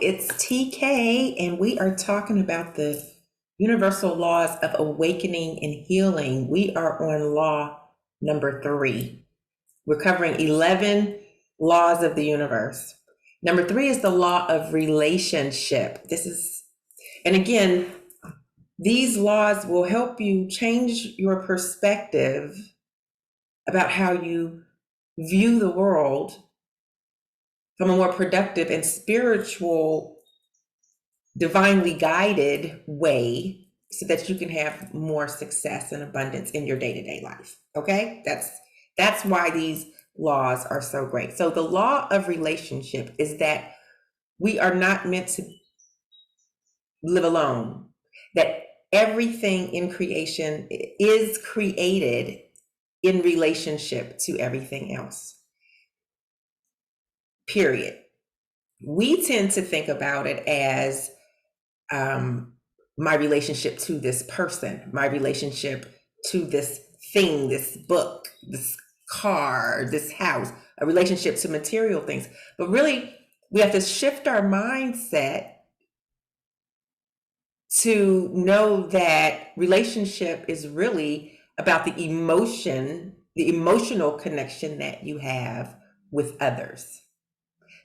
It's TK, and we are talking about the universal laws of awakening and healing. We are on law number 3. We're covering 11 laws of the universe. Number 3 is the law of relationship. And again, these laws will help you change your perspective about how you view the world from a more productive and spiritual, divinely guided way so that you can have more success and abundance in your day-to-day life. Okay? That's why these laws are so great. So the law of relationship is that we are not meant to live alone, that everything in creation is created in relationship to everything else. Period. We tend to think about it as my relationship to this person, my relationship to this thing, this book, this car, this house, a relationship to material things. But really, we have to shift our mindset to know that relationship is really about the emotional connection that you have with others.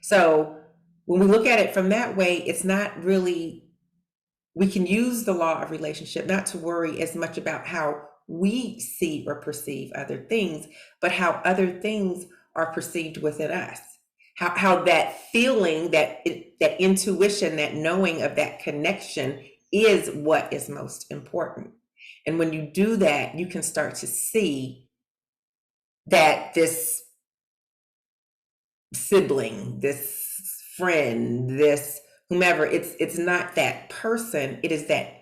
So when we look at it from that way, it's not really, we can use the law of relationship not to worry as much about how we see or perceive other things, but how other things are perceived within us. How that feeling, that intuition, that knowing of that connection is what is most important. And when you do that, you can start to see that this sibling, this friend, this whomever, it's not that person, it is that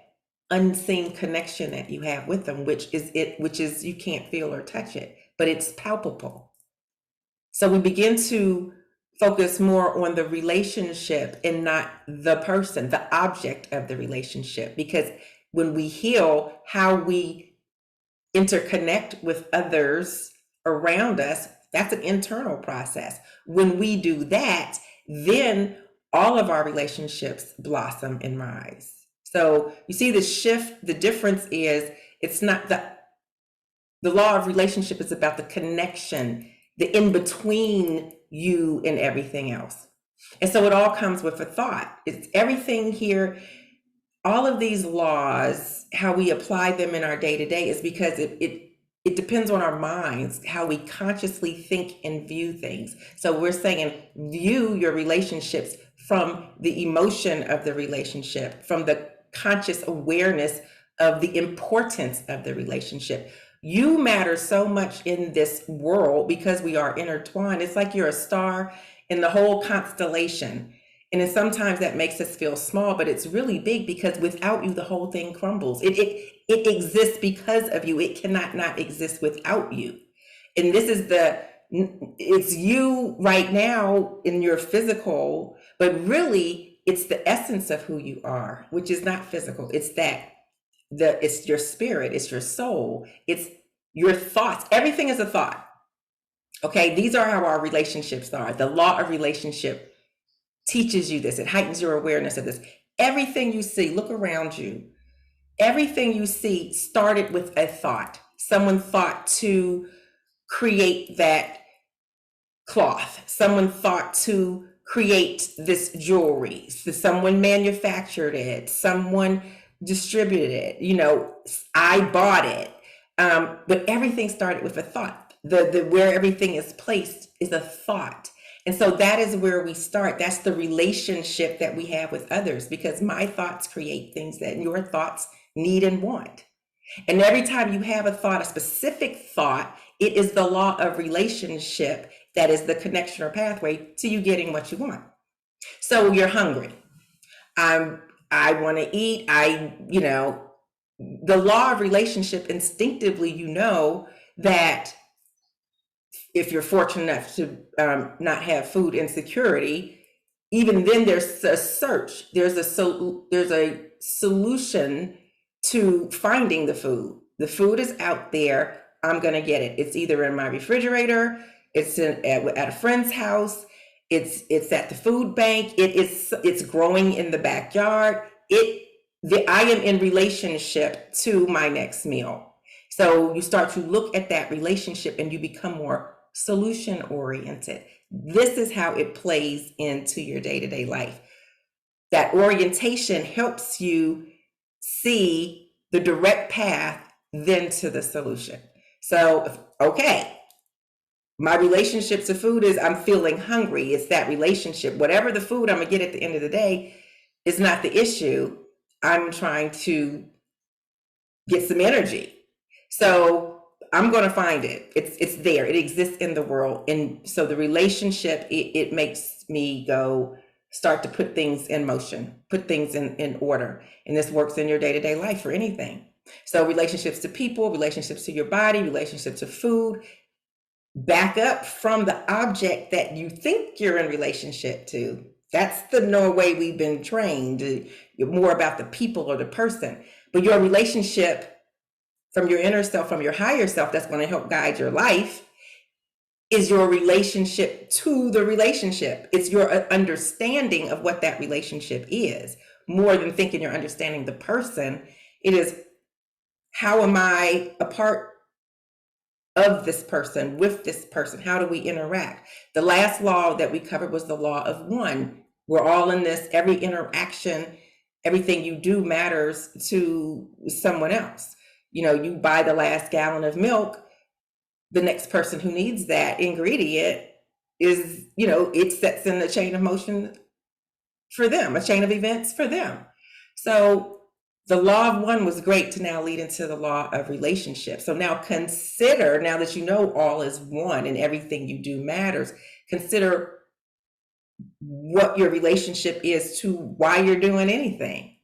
unseen connection that you have with them, which is you can't feel or touch it, but it's palpable. So we begin to focus more on the relationship and not the person, the object of the relationship, because when we heal, how we interconnect with others around us, that's an internal process. When we do that, then all of our relationships blossom and rise. So you see the shift, the difference is it's not the law of relationship is about the connection, the in between you and everything else. And so it all comes with a thought. It's everything here. All of these laws, how we apply them in our day-to-day is because it depends on our minds, how we consciously think and view things. So we're saying view your relationships from the emotion of the relationship, from the conscious awareness of the importance of the relationship. You matter so much in this world because we are intertwined. It's like you're a star in the whole constellation. And then sometimes that makes us feel small, but it's really big because without you, the whole thing crumbles. It exists because of you. It cannot not exist without you. And it's you right now in your physical, but really it's the essence of who you are, which is not physical. It's your spirit, it's your soul, it's your thoughts. Everything is a thought. Okay, these are how our relationships are. The law of relationship teaches you this. It heightens your awareness of this. Everything you see, look around you. Everything you see started with a thought. Someone thought to create that cloth. Someone thought to create this jewelry. So someone manufactured it. Someone distributed it. I bought it. But everything started with a thought. The where everything is placed is a thought. And so that is where we start. That's the relationship that we have with others, because my thoughts create things that your thoughts need and want. And every time you have a thought, a specific thought, it is the law of relationship that is the connection or pathway to you getting what you want. So you're hungry. I want to eat. The law of relationship, instinctively, that if you're fortunate enough to not have food insecurity, even then there's a search. There's a solution to finding the food. The food is out there. I'm going to get it. It's either in my refrigerator, it's at a friend's house. It's at the food bank. It's growing in the backyard. I am in relationship to my next meal. So you start to look at that relationship and you become more solution oriented. This is how it plays into your day-to-day life. That orientation helps you see the direct path then to the solution. So, okay, my relationship to food is I'm feeling hungry. It's that relationship. Whatever the food I'm gonna get at the end of the day is not the issue. I'm trying to get some energy. So I'm gonna find it. It's there. It exists in the world. And so the relationship, it makes me start to put things in motion, put things in order. And this works in your day-to-day life for anything. So relationships to people, relationships to your body, relationships to food, back up from the object that you think you're in relationship to. That's the way we've been trained. You're more about the people or the person. But your relationship from your inner self, from your higher self, that's going to help guide your life, is your relationship to the relationship. It's your understanding of what that relationship is, more than thinking you're understanding the person. It is, how am I a part of this person, with this person? How do we interact? The last law that we covered was the law of one. We're all in this. Every interaction, everything you do matters to someone else. You buy the last gallon of milk, the next person who needs that ingredient is, it sets in a chain of motion for them, a chain of events for them. So the law of one was great to now lead into the law of relationship. So now consider, now that you know all is one and everything you do matters, consider what your relationship is to why you're doing anything.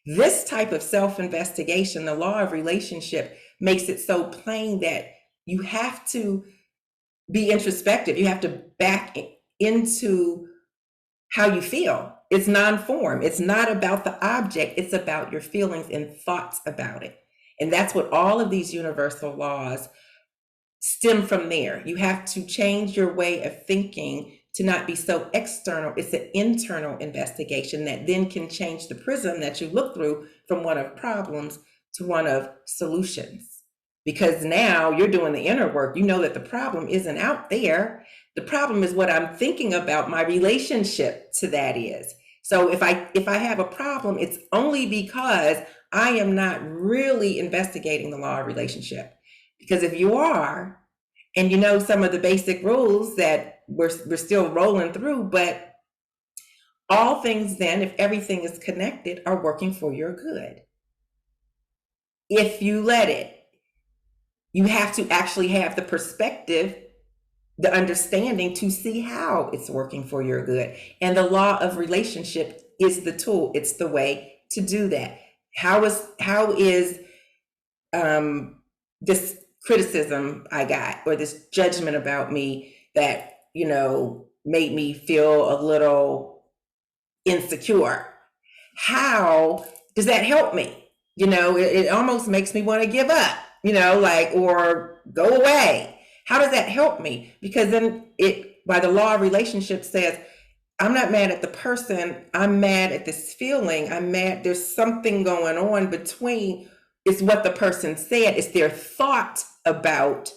This type of self-investigation, the law of relationship, makes it so plain that you have to be introspective. You have to back into how you feel. It's non-form. It's not about the object. It's about your feelings and thoughts about it. And that's what all of these universal laws stem from there. You have to change your way of thinking to not be so external. It's an internal investigation that then can change the prism that you look through from one of problems to one of solutions. Because now you're doing the inner work. You know that the problem isn't out there. The problem is what I'm thinking about my relationship to that is. So if I have a problem, it's only because I am not really investigating the law of relationship. Because if you are, and you know some of the basic rules that we're still rolling through, but all things then, if everything is connected, are working for your good. If you let it. You have to actually have the perspective, the understanding to see how it's working for your good. And the law of relationship is the tool. It's the way to do that. How is this criticism I got, or this judgment about me that, made me feel a little insecure? How does that help me? It almost makes me want to give up, or go away. How does that help me? Because then by the law of relationship says, I'm not mad at the person. I'm mad at this feeling. I'm mad. There's something going on between. It's what the person said. It's their thought about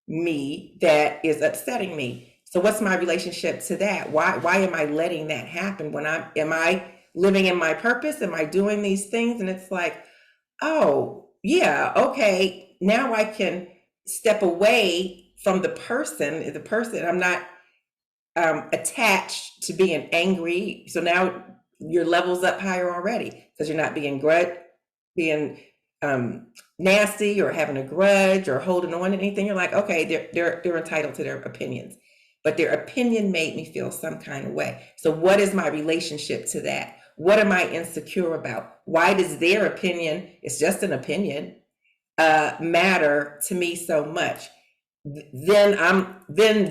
me that is upsetting me. So what's my relationship to that? Why am I letting that happen? Am I living in my purpose? Am I doing these things? And it's like, oh yeah, okay. Now I can step away from the person. I'm not attached to being angry. So now your level's up higher already because you're not being nasty or having a grudge or holding on to anything. You're like, okay, they're entitled to their opinions, but their opinion made me feel some kind of way. So what is my relationship to that? What am I insecure about? Why does their opinion, it's just an opinion, matter to me so much? Then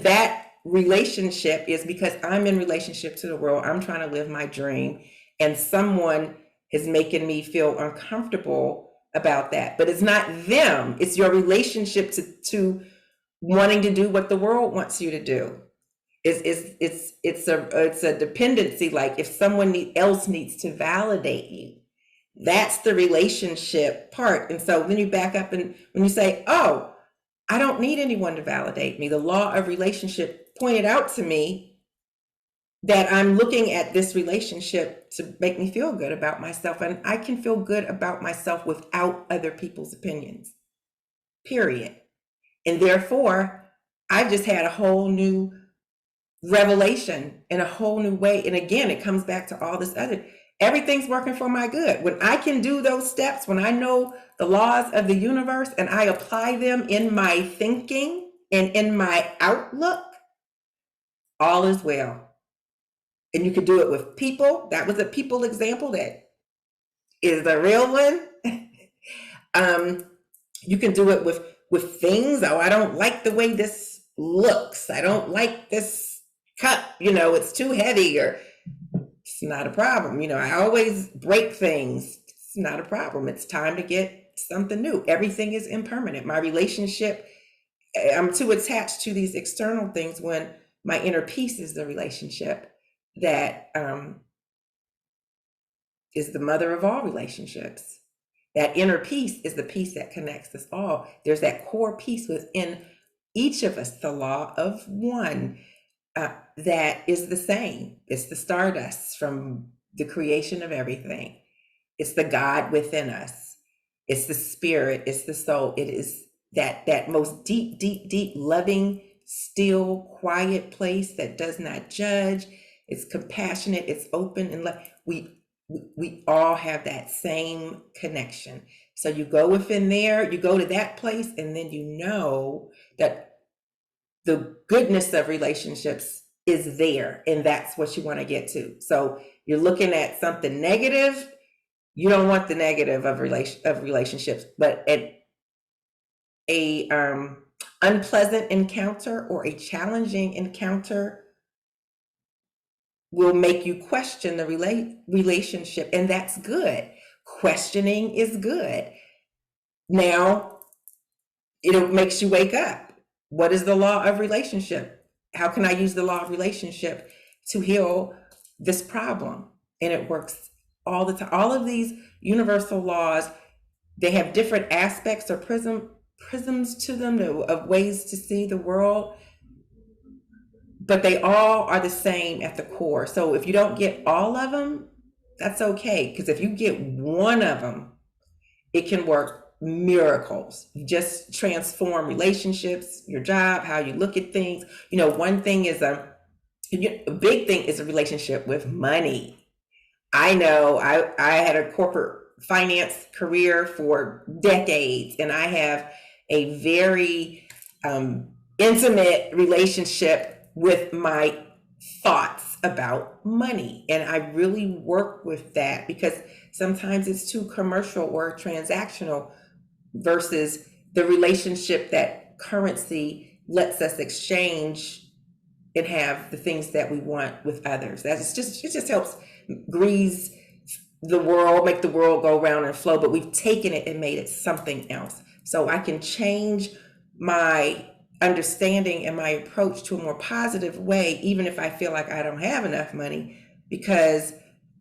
that relationship is because I'm in relationship to the world. I'm trying to live my dream, and someone is making me feel uncomfortable about that. But it's not them. It's your relationship to wanting to do what the world wants you to do. It's a dependency. Like if someone else needs to validate you, that's the relationship part. And so then you back up, and when you say, oh, I don't need anyone to validate me, the law of relationship pointed out to me that I'm looking at this relationship to make me feel good about myself, and I can feel good about myself without other people's opinions, period. And therefore, I've just had a whole new revelation in a whole new way. And again, it comes back to all this other, everything's working for my good. When I can do those steps, when I know the laws of the universe and I apply them in my thinking and in my outlook, all is well. And you could do it with people. That was a people example that is the real one. You can do it with things. Oh, I don't like the way this looks. I don't like this cup, it's too heavy, or it's not a problem. I always break things. It's not a problem. It's time to get something new. Everything is impermanent. My relationship, I'm too attached to these external things when my inner peace is the relationship that is the mother of all relationships. That inner peace is the peace that connects us all. There's that core peace within each of us, the law of one, that is the same. It's the stardust from the creation of everything. It's the God within us. It's the spirit. It's the soul. It is that most deep, deep, deep, loving, still, quiet place that does not judge. It's compassionate. It's open and we all have that same connection. So you go within there, you go to that place, and then you know that the goodness of relationships is there, and that's what you want to get to. So you're looking at something negative, you don't want the negative of relationships, but a unpleasant encounter or a challenging encounter will make you question the relationship, and that's good. Questioning is good. Now, it makes you wake up. What is the law of relationship? How can I use the law of relationship to heal this problem? And it works all the time. All of these universal laws, they have different aspects or prisms to them of ways to see the world, but they all are the same at the core. So if you don't get all of them, that's okay. Because if you get one of them, it can work miracles. You just transform relationships, your job, how you look at things. One thing is a big thing is a relationship with money. I know I had a corporate finance career for decades, and I have a very intimate relationship with my thoughts about money. And I really work with that because sometimes it's too commercial or transactional versus the relationship that currency lets us exchange and have the things that we want with others. It just helps grease the world, make the world go round and flow, but we've taken it and made it something else. So I can change my understanding and my approach to a more positive way, even if I feel like I don't have enough money, because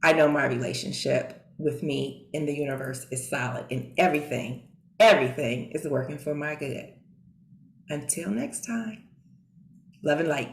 I know my relationship with me in the universe is solid, and everything is working for my good. Until next time, love and light.